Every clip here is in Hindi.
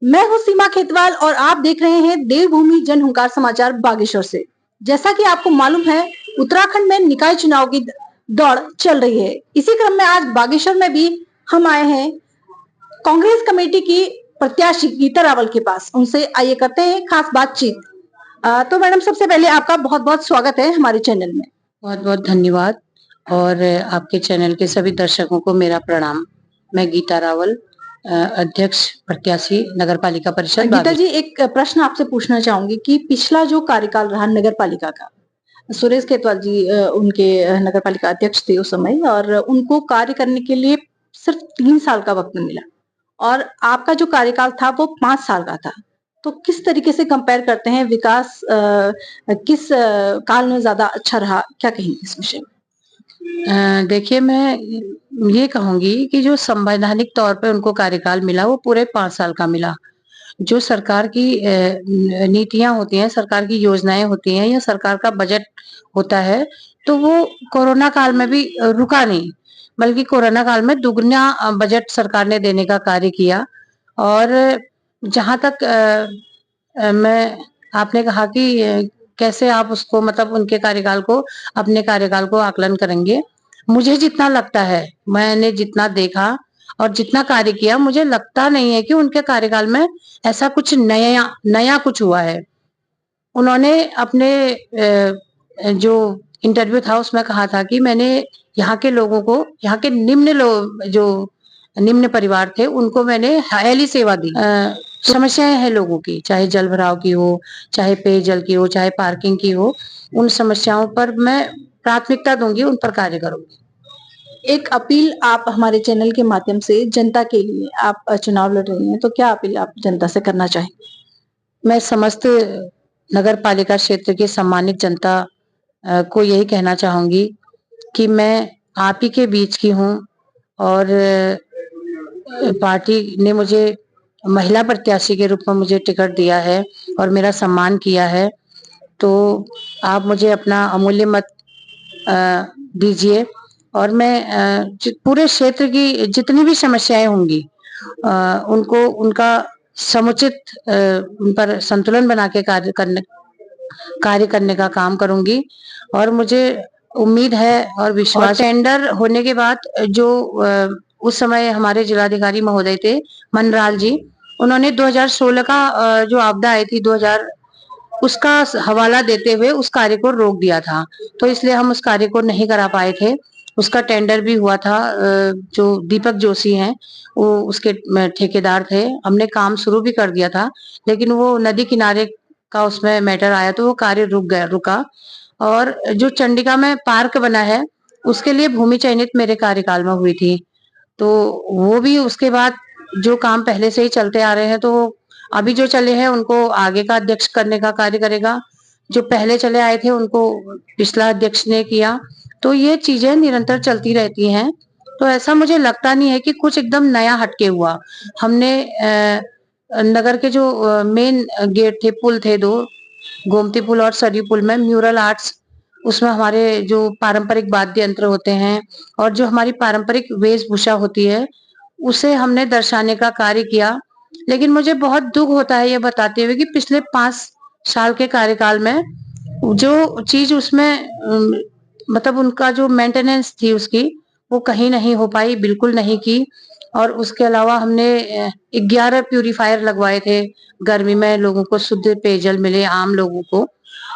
मैं हूं सीमा खेतवाल और आप देख रहे हैं देवभूमि जन हुंकार समाचार बागेश्वर से। जैसा कि आपको मालूम है, उत्तराखंड में निकाय चुनाव की दौड़ चल रही है। इसी क्रम में आज बागेश्वर में भी हम आए हैं कांग्रेस कमेटी की प्रत्याशी गीता रावल के पास। उनसे आइए करते हैं खास बातचीत। तो मैडम, सबसे पहले आपका बहुत बहुत स्वागत है हमारे चैनल में। बहुत बहुत धन्यवाद और आपके चैनल के सभी दर्शकों को मेरा प्रणाम। मैं गीता रावल, अध्यक्ष प्रत्याशी नगर पालिका परिषद। गीता जी, एक प्रश्न आपसे पूछना चाहूंगी कि पिछला जो कार्यकाल रहा नगर पालिका का, सुरेश खेतवाल जी उनके नगर पालिका अध्यक्ष थे उस समय, और उनको कार्य करने के लिए सिर्फ 3 साल का वक्त मिला और आपका जो कार्यकाल था वो 5 साल का था। तो किस तरीके से कंपेयर करते हैं, विकास किस काल में ज्यादा अच्छा रहा, क्या कहेंगे इस विषय में? देखिए, मैं ये कहूंगी कि जो संवैधानिक तौर पे उनको कार्यकाल मिला वो पूरे 5 साल का मिला। जो सरकार की नीतियां होती हैं, सरकार की योजनाएं होती हैं या सरकार का बजट होता है, तो वो कोरोना काल में भी रुका नहीं, बल्कि कोरोना काल में दुगना बजट सरकार ने देने का कार्य किया। और जहां तक मैं आपने कहा कि कैसे आप उसको मतलब उनके कार्यकाल को अपने कार्यकाल को आकलन करेंगे। मुझे जितना लगता है, मैंने जितना देखा और जितना कार्य किया, मुझे लगता नहीं है कि उनके कार्यकाल में ऐसा कुछ नया नया कुछ हुआ है। उन्होंने अपने जो इंटरव्यू था उसमें कहा था कि मैंने यहाँ के लोगों को, यहाँ के जो निम्न परिवार थे उनको मैंने हायली सेवा दी। समस्याएं हैं लोगों की, चाहे जल भराव की हो, चाहे पेयजल की हो, चाहे पार्किंग की हो, उन समस्याओं पर मैं प्राथमिकता दूंगी, उन पर कार्य करूंगी। एक अपील आप हमारे चैनल के माध्यम से जनता के लिए, आप चुनाव लड़ रही हैं, तो क्या अपील आप जनता से करना चाहेंगे? मैं समस्त नगर पालिका क्षेत्र की सम्मानित जनता को यही कहना चाहूंगी कि मैं आप ही के बीच की हूँ और पार्टी ने मुझे महिला प्रत्याशी के रूप में मुझे टिकट दिया है और मेरा सम्मान किया है। तो आप मुझे अपना अमूल्य मत दीजिए और मैं पूरे क्षेत्र की जितनी भी समस्याएं होंगी उनको उनका समुचित उन पर संतुलन बना के कार्य करने का काम करूंगी। और मुझे उम्मीद है और विश्वास, टेंडर होने के बाद जो उस समय हमारे जिलाधिकारी महोदय थे मनराल जी, उन्होंने 2016 का जो आपदा आई थी 2000, उसका हवाला देते हुए उस कार्य को रोक दिया था। तो इसलिए हम उस कार्य को नहीं करा पाए थे। उसका टेंडर भी हुआ था, जो दीपक जोशी हैं वो उसके ठेकेदार थे। हमने काम शुरू भी कर दिया था, लेकिन वो नदी किनारे का उसमें मैटर आया तो वो कार्य रुका। और जो चंडिका में पार्क बना है उसके लिए भूमि चयनित मेरे कार्यकाल में हुई थी, तो वो भी उसके बाद जो काम पहले से ही चलते आ रहे हैं, तो अभी जो चले हैं उनको आगे का अध्यक्ष करने का कार्य करेगा। जो पहले चले आए थे उनको पिछला अध्यक्ष ने किया। तो ये चीजें निरंतर चलती रहती हैं। तो ऐसा मुझे लगता नहीं है कि कुछ एकदम नया हटके हुआ। हमने नगर के जो मेन गेट थे, पुल थे दो, गोमती पुल और सरयू पुल में म्यूरल आर्ट्स, उसमें हमारे जो पारंपरिक वाद्य यंत्र होते हैं और जो हमारी पारंपरिक वेशभूषा होती है उसे हमने दर्शाने का कार्य किया। लेकिन मुझे बहुत दुख होता है ये बताते हुए कि पिछले 5 साल के कार्यकाल में जो चीज उसमें मतलब उनका जो मेंटेनेंस थी उसकी, वो कहीं नहीं हो पाई, बिल्कुल नहीं की। और उसके अलावा हमने 11 प्यूरिफायर लगवाए थे गर्मी में, लोगों को शुद्ध पेयजल मिले आम लोगों को।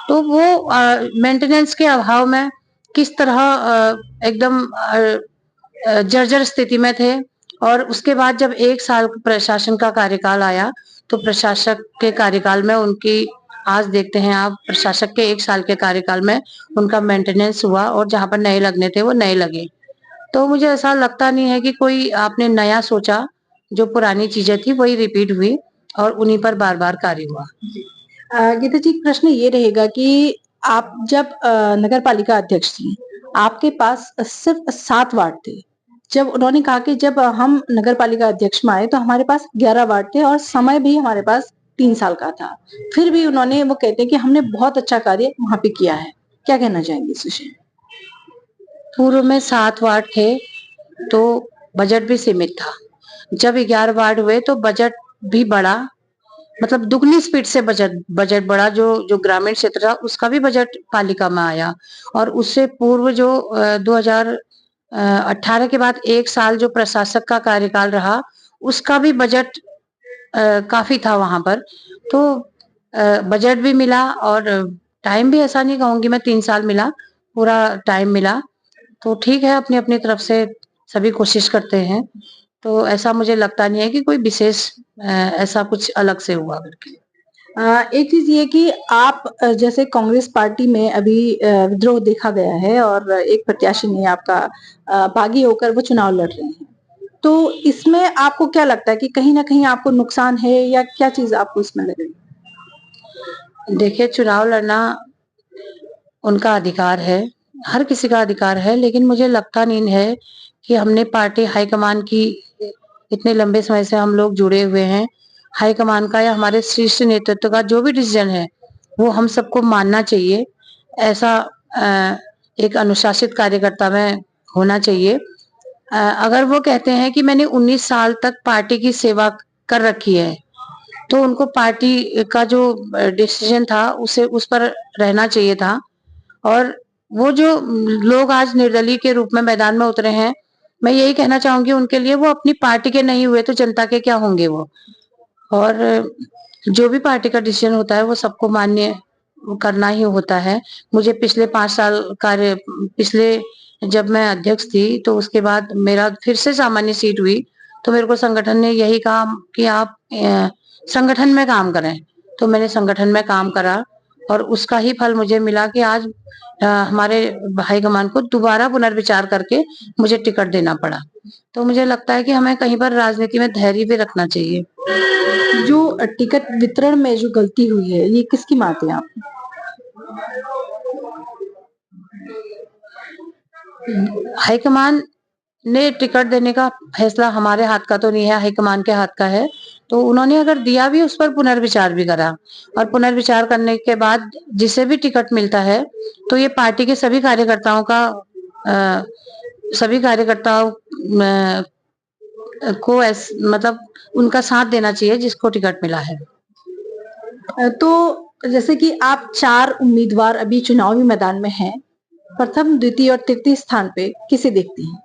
तो वो मेंटेनेंस के अभाव में किस तरह एकदम जर्जर स्थिति में थे। और उसके बाद जब 1 साल प्रशासन का कार्यकाल आया तो प्रशासक के कार्यकाल में उनकी, आज देखते हैं आप, प्रशासक के 1 साल के कार्यकाल में उनका मेंटेनेंस हुआ और जहां पर नए लगने थे वो नए लगे। तो मुझे ऐसा लगता नहीं है कि कोई आपने नया सोचा, जो पुरानी चीजें थी वही रिपीट हुई और उन्हीं पर बार बार कार्य हुआ। गीता जी, प्रश्न ये रहेगा कि आप जब नगर पालिका अध्यक्ष थी, आपके पास सिर्फ 7 वार्ड थे। जब उन्होंने कहा कि जब हम नगर पालिका अध्यक्ष में आए तो हमारे पास 11 वार्ड थे और समय भी हमारे पास 3 साल का था, फिर भी उन्होंने, वो कहते हैं कि हमने बहुत अच्छा कार्य वहां पे किया है। क्या कहना चाहेंगे इस विषय में? पूर्व में 7 वार्ड थे तो बजट भी सीमित था। जब 11 वार्ड हुए तो बजट भी बढ़ा, मतलब दुगनी स्पीड से बजट बजट बढ़ा। जो जो ग्रामीण क्षेत्र था उसका भी बजट पालिका में आया। और उससे पूर्व जो 2018 के बाद 1 साल जो प्रशासक का कार्यकाल रहा, उसका भी बजट काफी था वहां पर। तो बजट भी मिला और टाइम भी, ऐसा नहीं कहूंगी मैं 3 साल मिला, पूरा टाइम मिला। तो ठीक है, अपनी अपनी तरफ से सभी कोशिश करते हैं। तो ऐसा मुझे लगता नहीं है कि कोई विशेष ऐसा कुछ अलग से हुआ करके। एक चीज ये कि आप जैसे कांग्रेस पार्टी में अभी विद्रोह देखा गया है और एक प्रत्याशी ने आपका बागी होकर वो चुनाव लड़ रहे हैं, तो इसमें आपको क्या लगता है कि कहीं ना कहीं आपको नुकसान है या क्या चीज आपको इसमें लग रही देखिए, चुनाव लड़ना उनका अधिकार है, हर किसी का अधिकार है, लेकिन मुझे लगता नहीं है कि हमने पार्टी हाईकमान की, इतने लंबे समय से हम लोग जुड़े हुए हैं, हाईकमान का या हमारे शीर्ष नेतृत्व का जो भी डिसीजन है, वो हम सबको मानना चाहिए। ऐसा एक अनुशासित कार्यकर्ता में होना चाहिए। अगर वो कहते हैं कि मैंने 19 साल तक पार्टी की सेवा कर रखी है, तो उनको पार्टी का जो डिसीजन था उसे उस पर रहना चाहिए था। और वो जो लोग आज निर्दलीय के रूप में मैदान में उतरे हैं, मैं यही कहना चाहूंगी उनके लिए, वो अपनी पार्टी के नहीं हुए तो जनता के क्या होंगे वो। और जो भी पार्टी का डिसीजन होता है वो सबको मान्य करना ही होता है। मुझे पिछले 5 साल कार्य, पिछले जब मैं अध्यक्ष थी तो उसके बाद मेरा फिर से सामान्य सीट हुई, तो मेरे को संगठन ने यही कहा कि आप संगठन में काम करें। तो मैंने संगठन में काम करा और उसका ही फल मुझे मिला कि आज हमारे हाईकमान को दोबारा पुनर्विचार करके मुझे टिकट देना पड़ा। तो मुझे लगता है कि हमें कहीं पर राजनीति में धैर्य भी रखना चाहिए। है? जो टिकट वितरण में जो गलती हुई है ये किसकी मानते हैं आप? हाईकमान ने टिकट देने का फैसला हमारे हाथ का तो नहीं है, हाईकमान के हाथ का है। तो उन्होंने अगर दिया भी, उस पर पुनर्विचार भी करा, और पुनर्विचार करने के बाद जिसे भी टिकट मिलता है, तो ये पार्टी के सभी कार्यकर्ताओं का अ, सभी कार्यकर्ताओं को मतलब उनका साथ देना चाहिए जिसको टिकट मिला है। तो जैसे कि आप 4 उम्मीदवार अभी चुनावी मैदान में हैं, प्रथम, द्वितीय और तृतीय स्थान पे किसे देखती हैं?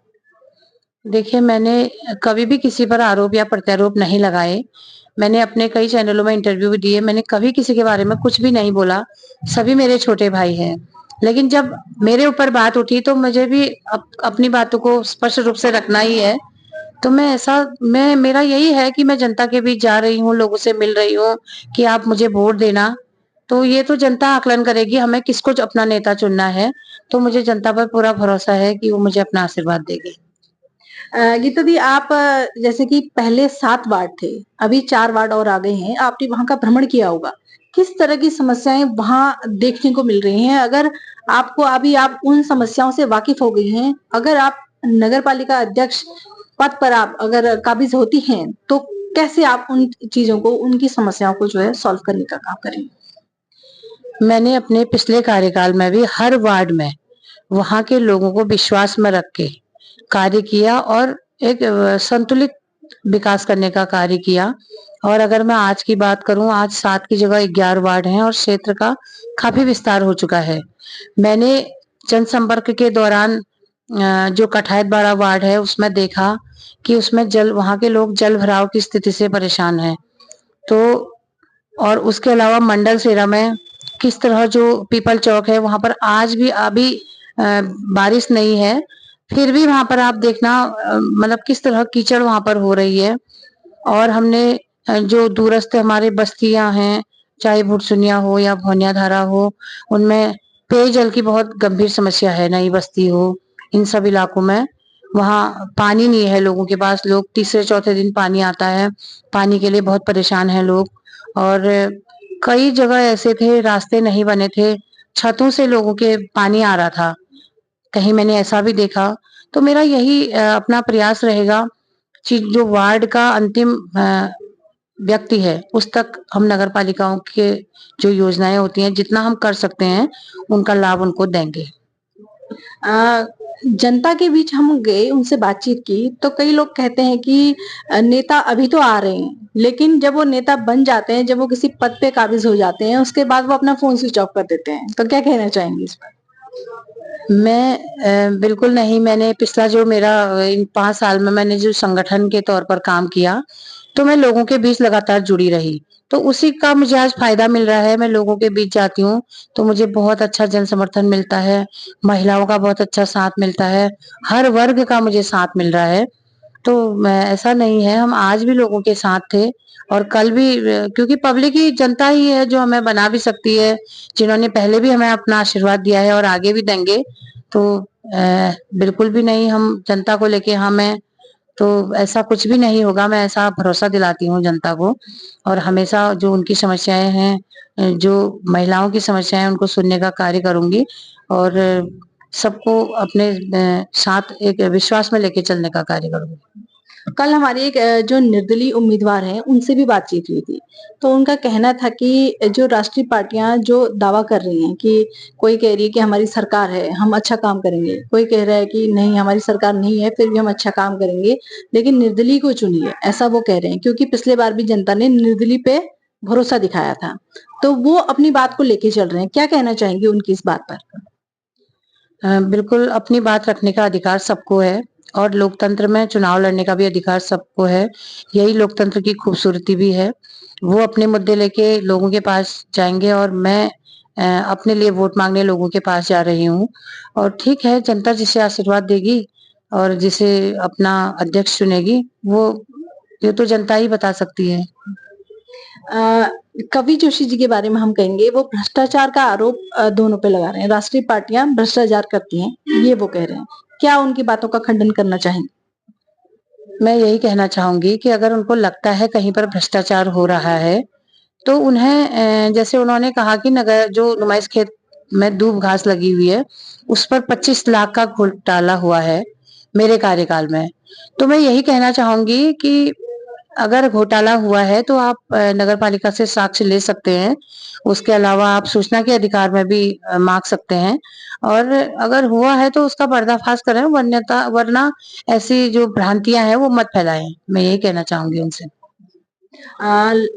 देखिए, मैंने कभी भी किसी पर आरोप या प्रत्यारोप नहीं लगाए। मैंने अपने कई चैनलों में इंटरव्यू भी दिए, मैंने कभी किसी के बारे में कुछ भी नहीं बोला। सभी मेरे छोटे भाई हैं। लेकिन जब मेरे ऊपर बात उठी तो मुझे भी अपनी बातों को स्पष्ट रूप से रखना ही है। तो मैं मेरा यही है कि मैं जनता के बीच जा रही हूँ, लोगों से मिल रही हूँ कि आप मुझे वोट देना। तो ये तो जनता आकलन करेगी हमें किसको अपना नेता चुनना है। तो मुझे जनता पर पूरा भरोसा है कि वो मुझे अपना आशीर्वाद देगी। गीता दी, आप जैसे कि पहले 7 वार्ड थे, अभी 4 वार्ड और आ गए हैं, आपने वहाँ का भ्रमण किया होगा। किस तरह की समस्याएँ वहाँ देखने को मिल रही हैं? अगर आपको अभी आप उन समस्याओं से वाकिफ हो गई हैं, अगर आप नगर पालिका अध्यक्ष पद पर आप अगर काबिज़ होती हैं, तो कैसे आप उन चीज़ों को, उनकी समस्याओं को जो है सॉल्व करने का काम करेंगी? मैंने अपने पिछले कार्यकाल में भी हर वार्ड में वहां के लोगों को विश्वास में रख के कार्य किया और एक संतुलित विकास करने का कार्य किया। और अगर मैं आज की बात करूं, आज 7 की जगह 11 वार्ड हैं और क्षेत्र का काफी विस्तार हो चुका है। मैंने जनसंपर्क के दौरान जो कठायतबाड़ा वार्ड है उसमें देखा कि उसमें वहां के लोग जल भराव की स्थिति से परेशान हैं। तो और उसके अलावा मंडल सेरा में किस तरह जो पीपल चौक है वहां पर आज भी अभी बारिश नहीं है, फिर भी वहां पर आप देखना मतलब किस तरह कीचड़ वहां पर हो रही है। और हमने जो दूरस्थ हमारे बस्तियां हैं, चाहे भुटसुनिया हो या भौनिया धारा हो, उनमें पेयजल की बहुत गंभीर समस्या है। नई बस्ती हो, इन सब इलाकों में वहाँ पानी नहीं है लोगों के पास। लोग तीसरे चौथे दिन पानी आता है, पानी के लिए बहुत परेशान हैं लोग। और कई जगह ऐसे थे, रास्ते नहीं बने थे, छतों से लोगों के पानी आ रहा था, कहीं मैंने ऐसा भी देखा। तो मेरा यही अपना प्रयास रहेगा कि जो वार्ड का अंतिम व्यक्ति है उस तक हम नगर पालिकाओं के जो योजनाएं होती हैं, जितना हम कर सकते हैं उनका लाभ उनको देंगे। अ, जनता के बीच हम गए, उनसे बातचीत की, तो कई लोग कहते हैं कि नेता अभी तो आ रहे हैं, लेकिन जब वो नेता बन जाते हैं, जब वो किसी पद पे काबिज़ हो जाते हैं, उसके बाद वो अपना फ़ोन स्विच ऑफ कर देते हैं। तो क्या कहना चाहेंगी इस पर? मैं बिल्कुल नहीं, मैंने पिछला जो मेरा इन 5 साल में मैंने जो संगठन के तौर पर काम किया, तो मैं लोगों के बीच लगातार जुड़ी रही। तो उसी का मुझे आज फ़ायदा मिल रहा है, मैं लोगों के बीच जाती हूँ, तो मुझे बहुत अच्छा जन समर्थन मिलता है, महिलाओं का बहुत अच्छा साथ मिलता है, हर वर्ग का मुझे साथ मिल रहा है। तो मैं ऐसा नहीं है, हम आज भी लोगों के साथ थे और कल भी क्योंकि पब्लिक ही जनता ही है जो हमें बना भी सकती है, जिन्होंने पहले भी हमें अपना आशीर्वाद दिया है और आगे भी देंगे। तो बिल्कुल भी नहीं हम जनता को लेके हम हैं, तो ऐसा कुछ भी नहीं होगा, मैं ऐसा भरोसा दिलाती हूँ जनता को और हमेशा जो उनकी समस्याएँ हैं जो महिलाओं की समस्याएँ हैं उनको सुनने का कार्य करूँगी और सबको अपने साथ एक विश्वास में लेके चलने का कार्य करूँगी। कल हमारी एक जो निर्दलीय उम्मीदवार हैं, उनसे भी बातचीत हुई थी। तो उनका कहना था कि जो राष्ट्रीय पार्टियाँ जो दावा कर रही हैं कि कोई कह रही है कि हमारी सरकार है, हम अच्छा काम करेंगे। कोई कह रहा है कि नहीं हमारी सरकार नहीं है, फिर भी हम अच्छा काम करेंगे, लेकिन निर्दलीय को चुनिए, ऐसा वो कह रहे हैं। क्योंकि पिछले बार भी जनता ने निर्दलीय पे भरोसा दिखाया था। तो वो अपनी बात को लेके चल रहे हैं। क्या कहना चाहेंगी उनकी इस बात पर? बिल्कुल अपनी बात रखने का अधिकार सबको है और लोकतंत्र में चुनाव लड़ने का भी अधिकार सबको है। यही लोकतंत्र की खूबसूरती भी है। वो अपने मुद्दे लेके लोगों के पास जाएँगे और मैं अपने लिए वोट माँगने लोगों के पास जा रही हूँ और ठीक है, जनता जिसे आशीर्वाद देगी और जिसे अपना अध्यक्ष चुनेगी, वो ये तो जनता ही बता सकती है। अ, कवि जोशी जी के बारे में हम कहेंगे वो भ्रष्टाचार का आरोप दोनों पे लगा रहे हैं। राष्ट्रीय पार्टियां भ्रष्टाचार करती हैं, ये वो कह रहे हैं। क्या उनकी बातों का खंडन करना चाहेंगे? मैं यही कहना चाहूँगी कि अगर उनको लगता है कहीं पर भ्रष्टाचार हो रहा है, तो उन्हें जैसे उन्होंने कहा कि नगर जो नुमाइश खेत में दूब घास लगी हुई है, उस पर 25 लाख का घोटाला हुआ है, मेरे कार्यकाल में। तो मैं यही कहना चाहूँगी कि अगर घोटाला हुआ है तो आप नगर पालिका से साक्ष्य ले सकते हैं। उसके अलावा आप सूचना के अधिकार में भी माँग सकते हैं और अगर हुआ है तो उसका पर्दाफ़ाश करें वरना ऐसी जो भ्रांतियाँ हैं वो मत फैलाएँ। मैं यही कहना चाहूँगी उनसे।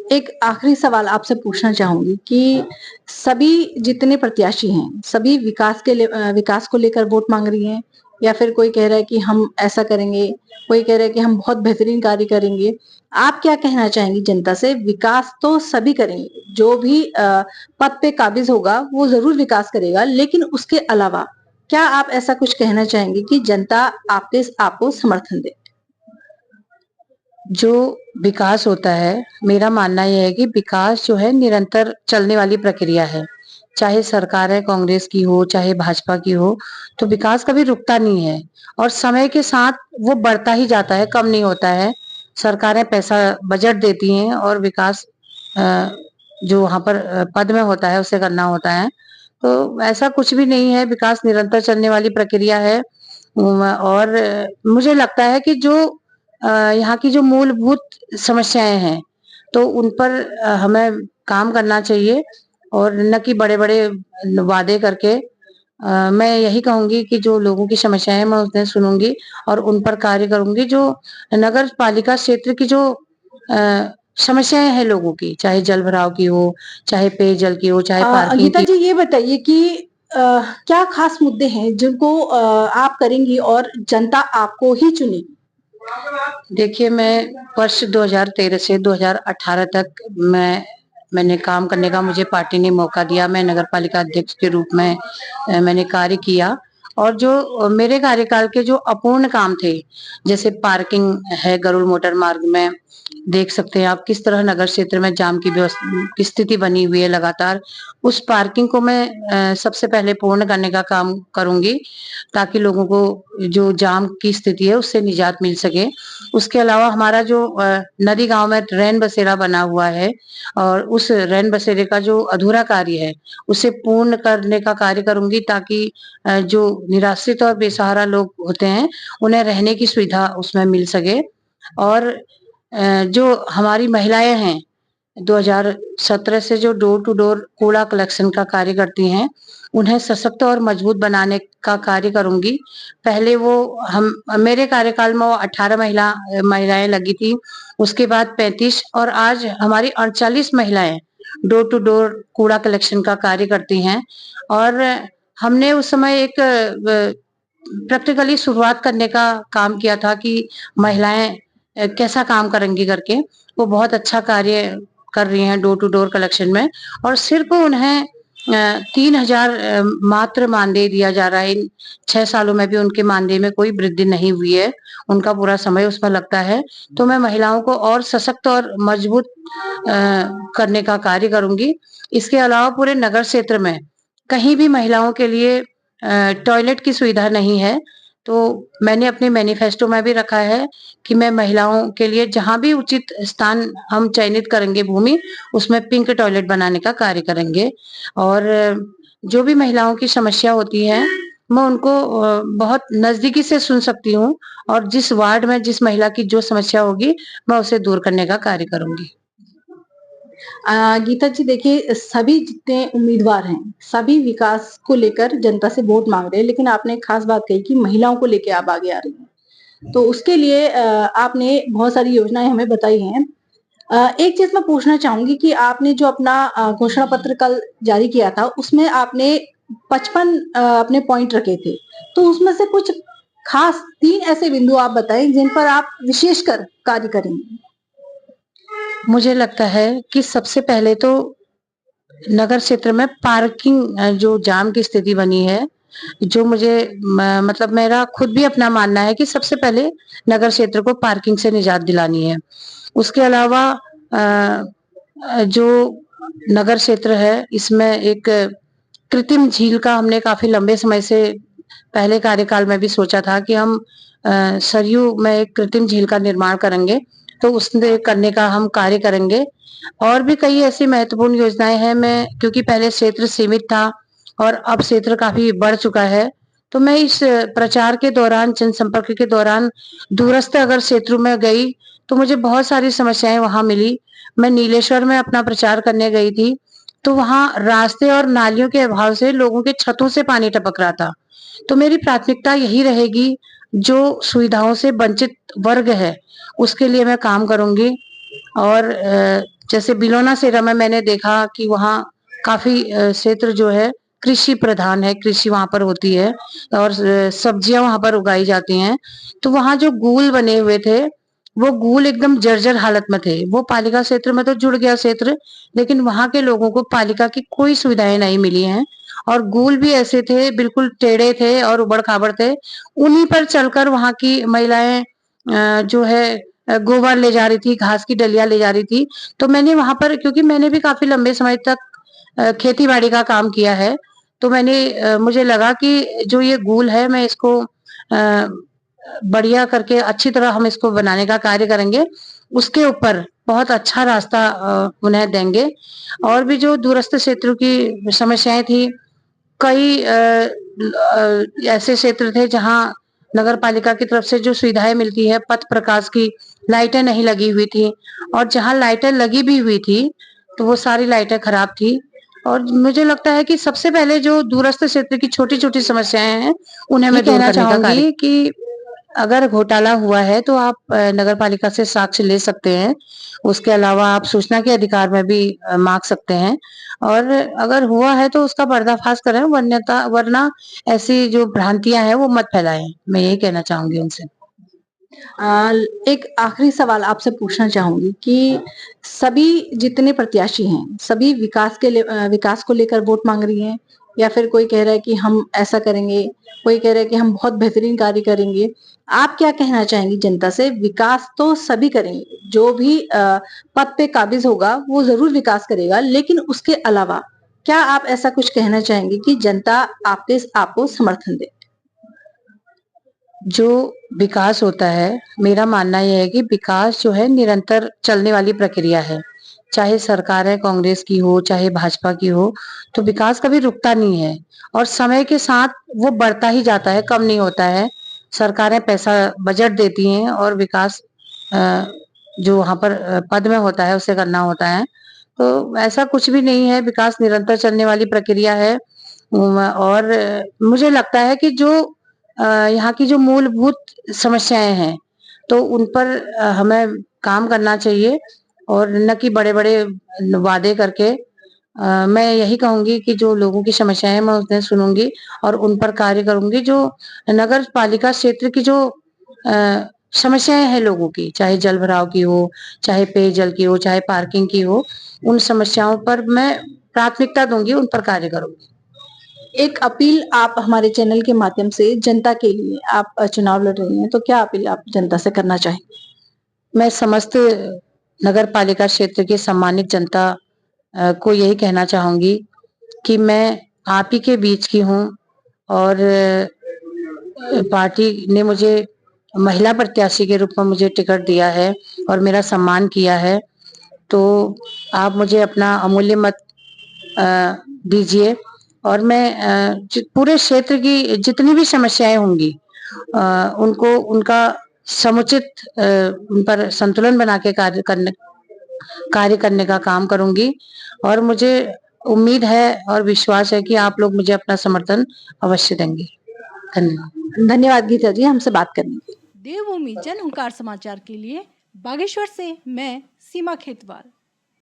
एक आखिरी सवाल आपसे पूछना चाहूंगी कि सभी जितने प्रत्याशी हैं, सभी विकास को लेकर वोट मांग रही हैं या फिर कोई कह रहा है कि हम ऐसा करेंगे, कोई कह रहा है कि हम बहुत बेहतरीन कार्य करेंगे। आप क्या कहना चाहेंगी जनता से? विकास तो सभी करेंगे, जो भी पद पे काबिज होगा वो जरूर विकास करेगा, लेकिन उसके अलावा क्या आप ऐसा कुछ कहना चाहेंगे कि जनता आपको समर्थन दे? जो विकास होता है, मेरा मानना ये है कि विकास जो है निरंतर चलने वाली प्रक्रिया है। चाहे सरकार है कांग्रेस की हो, चाहे भाजपा की हो, तो विकास कभी रुकता नहीं है और समय के साथ वो बढ़ता ही जाता है, कम नहीं होता है। सरकारें पैसा बजट देती हैं और विकास अ, जो वहाँ पर पद में होता है उसे करना होता है। तो ऐसा कुछ भी नहीं है, विकास निरंतर चलने वाली प्रक्रिया है। और मुझे लगता है कि जो यहाँ की जो मूलभूत समस्याएँ हैं, तो उन पर हमें काम करना चाहिए और न कि बड़े-बड़े वादे करके मैं यही कहूँगी कि जो लोगों की समस्याएँ हैं, मैं उन्हें सुनूँगी और उन पर कार्य करूँगी। जो नगर पालिका क्षेत्र की जो समस्याएँ हैं लोगों की, चाहे जल भराव की हो, चाहे पेयजल की हो, चाहे पार्किंग गीता की। जी ये बताइए कि क्या खास मुद्दे हैं जिनको आप करेंगी और जनता आपको ही चुनेगी? देखिए, मैं वर्ष 2013 से 2018 तक मैंने काम करने का मुझे पार्टी ने मौका दिया। मैं नगर पालिका अध्यक्ष के रूप में मैंने कार्य किया और जो मेरे कार्यकाल के जो अपूर्ण काम थे, जैसे पार्किंग है गरुड़ मोटर मार्ग में, देख सकते हैं आप किस तरह नगर क्षेत्र में जाम की स्थिति बनी हुई है लगातार। उस पार्किंग को मैं सबसे पहले पूर्ण करने का काम करूँगी, ताकि लोगों को जो जाम की स्थिति है उससे निजात मिल सके। उसके अलावा हमारा जो नदी गाँव में रैन बसेरा बना हुआ है और उस रैन बसेरे का जो अधूरा कार्य है, उसे पूर्ण करने का कार्य करूँगी ताकि जो निराश्रित और बेसहारा लोग होते हैं, उन्हें रहने की सुविधा उसमें मिल सके और जो हमारी महिलाएँ हैं, 2017 से जो डोर टू डोर कूड़ा कलेक्शन का कार्य करती हैं, उन्हें सशक्त और मजबूत बनाने का कार्य करूंगी। पहले वो हम मेरे कार्यकाल में वो 18 महिलाएं लगी थी, उसके बाद 35 और आज हमारी 48 महिलाएं डोर टू डोर कूड़ा कलेक्शन का कार्य करती हैं। और हमने उस समय एक प्रैक्टिकली शुरुआत करने का काम किया था कि महिलाएं कैसा काम करेंगी करके। वो बहुत अच्छा कार्य कर रही हैं डोर टू डोर कलेक्शन में, और सिर्फ उन्हें 3,000 मात्र मानदेय दिया जा रहा है। इन 6 सालों में भी उनके मानदेय में कोई वृद्धि नहीं हुई है, उनका पूरा समय उसमें लगता है। तो मैं महिलाओं को और सशक्त और मजबूत करने का कार्य करूंगी। इसके अलावा पूरे नगर क्षेत्र में कहीं भी महिलाओं के लिए टॉयलेट की सुविधा नहीं है, तो मैंने अपने मैनिफेस्टो में भी रखा है कि मैं महिलाओं के लिए जहां भी उचित स्थान हम चयनित करेंगे भूमि, उसमें पिंक टॉयलेट बनाने का कार्य करेंगे। और जो भी महिलाओं की समस्या होती है, मैं उनको बहुत नजदीकी से सुन सकती हूँ, और जिस वार्ड में जिस महिला की जो समस्या होगी, मैं उसे दूर करने का कार्य करूंगी। गीता जी देखिए, सभी जितने उम्मीदवार हैं, सभी विकास को लेकर जनता से वोट मांग रहे हैं, लेकिन आपने एक खास बात कही कि महिलाओं को लेके आप आगे आ रही हैं। तो उसके लिए आपने बहुत सारी योजनाएं हमें बताई हैं। एक चीज मैं पूछना चाहूंगी कि आपने जो अपना घोषणा पत्र कल जारी किया था, उसमें आपने 55 अपने पॉइंट रखे थे। तो उसमें से कुछ खास 3 ऐसे बिंदु आप बताएं जिन पर आप विशेषकर कार्य करेंगे। मुझे लगता है कि सबसे पहले तो नगर क्षेत्र में पार्किंग जो जाम की स्थिति बनी है, जो मुझे मतलब मेरा खुद भी अपना मानना है कि सबसे पहले नगर क्षेत्र को पार्किंग से निजात दिलानी है। उसके अलावा जो नगर क्षेत्र है, इसमें एक कृत्रिम झील का हमने काफी लंबे समय से पहले कार्यकाल में भी सोचा था कि हम सरयू में एक कृत्रिम झील का निर्माण करेंगे, तो उसने करने का हम कार्य करेंगे। और भी कई ऐसी महत्वपूर्ण योजनाएं हैं। मैं क्योंकि पहले क्षेत्र सीमित था और अब क्षेत्र काफी बढ़ चुका है, तो मैं इस प्रचार के दौरान, जनसंपर्क के दौरान दूरस्थ अगर क्षेत्रों में गई, तो मुझे बहुत सारी समस्याएं वहां मिली। मैं नीलेश्वर में अपना प्रचार करने गई थी, तो वहां रास्ते और नालियों के अभाव से लोगों के छतों से पानी टपक रहा था। तो मेरी प्राथमिकता यही रहेगी, जो सुविधाओं से वंचित वर्ग है, उसके लिए मैं काम करूंगी। और जैसे बिलोना सेरा में मैंने देखा कि वहाँ काफी क्षेत्र जो है कृषि प्रधान है, कृषि वहां पर होती है और सब्जियां वहां पर उगाई जाती हैं। तो वहां जो गूल बने हुए थे, वो गूल एकदम जर्जर हालत में थे। वो पालिका क्षेत्र में तो जुड़ गया क्षेत्र, लेकिन वहां के लोगों को पालिका की कोई सुविधाएं नहीं मिली हैं। और गूल भी ऐसे थे, बिल्कुल टेढ़े थे और उबड़ खाबड़ थे। उन्हीं पर चलकर वहां की महिलाएं जो है गोबर ले जा रही थी, घास की डलिया ले जा रही थी। तो मैंने वहां पर, क्योंकि मैंने भी काफी लंबे समय तक खेती बाड़ी का काम किया है, तो मुझे लगा कि जो ये गूल है, मैं इसको बढ़िया करके अच्छी तरह हम इसको बनाने का कार्य करेंगे। उसके ऊपर बहुत अच्छा रास्ता उन्हें देंगे। और भी जो दूरस्थ क्षेत्रों की समस्याएं थी, कई ऐसे क्षेत्र थे जहां नगर पालिका की तरफ से जो सुविधाएं मिलती है, पथ प्रकाश की लाइटें नहीं लगी हुई थी, और जहां लाइटें लगी भी हुई थी, तो वो सारी लाइटें खराब थी। और मुझे लगता है कि सबसे पहले जो दूरस्थ क्षेत्र की छोटी छोटी समस्याएं हैं, उन्हें मैं दूर करने का कार्य। कि अगर घोटाला हुआ है, तो आप नगर पालिका से साक्ष्य ले सकते हैं। उसके अलावा आप सूचना के अधिकार में भी मांग सकते हैं। और अगर हुआ है तो उसका पर्दाफाश करें, वरना ऐसी जो भ्रांतियां हैं वो मत फैलाएं। मैं यही कहना चाहूंगी उनसे। एक आखिरी सवाल आपसे पूछना चाहूंगी कि सभी जितने प्रत्याशी हैं, सभी विकास को लेकर वोट मांग रही हैं, या फिर कोई कह रहा है कि हम ऐसा करेंगे, कोई कह रहा है कि हम बहुत बेहतरीन कार्य करेंगे। आप क्या कहना चाहेंगी जनता से? विकास तो सभी करेंगे, जो भी पद पे काबिज होगा वो जरूर विकास करेगा, लेकिन उसके अलावा क्या आप ऐसा कुछ कहना चाहेंगे कि जनता आपको समर्थन दे? जो विकास होता है, मेरा मानना यह है कि विकास जो है निरंतर चलने वाली प्रक्रिया है। चाहे सरकार है कांग्रेस की हो, चाहे भाजपा की हो, तो विकास कभी रुकता नहीं है, और समय के साथ वो बढ़ता ही जाता है, कम नहीं होता है। सरकारें पैसा बजट देती हैं और विकास जो वहां पर पद में होता है उसे करना होता है। तो ऐसा कुछ भी नहीं है, विकास निरंतर चलने वाली प्रक्रिया है। और मुझे लगता है कि जो यहाँ की जो मूलभूत समस्याएँ हैं, तो उन पर हमें काम करना चाहिए और न कि बड़े-बड़े वादे करके। मैं यही कहूँगी कि जो लोगों की समस्याएँ हैं, मैं उन्हें सुनूँगी और उन पर कार्य करूँगी। जो नगर पालिका क्षेत्र की जो समस्याएँ हैं लोगों की, चाहे जल भराव की हो, चाहे पेयजल की हो, चाहे पार्किंग की हो, उन समस्याओं पर मैं प्राथमिकता दूँगी, उन पर कार्य करूँगी। एक अपील आप हमारे चैनल के माध्यम से जनता के लिए आप चुनाव लड़ रही हैं, तो क्या अपील आप जनता से करना चाहेंगी? मैं समस्त नगर पालिका क्षेत्र की सम्मानित जनता को यही कहना चाहूँगी कि मैं आप ही के बीच की हूँ और पार्टी ने मुझे महिला प्रत्याशी के रूप में मुझे टिकट दिया है और मेरा सम्मान किया है। तो आप मुझे अपना अमूल्य मत दीजिए और मैं पूरे क्षेत्र की जितनी भी समस्याएँ होंगी उनको उनका समुचित उन पर संतुलन बना के कार्य करने का काम करूँगी और मुझे उम्मीद है और विश्वास है कि आप लोग मुझे अपना समर्थन अवश्य देंगे। धन्यवाद। धन्यवाद गीता जी हमसे बात करने के लिए। देवभूमि जन हुंकार समाचार के लिए बागेश्वर से मैं सीमा खेतवाल।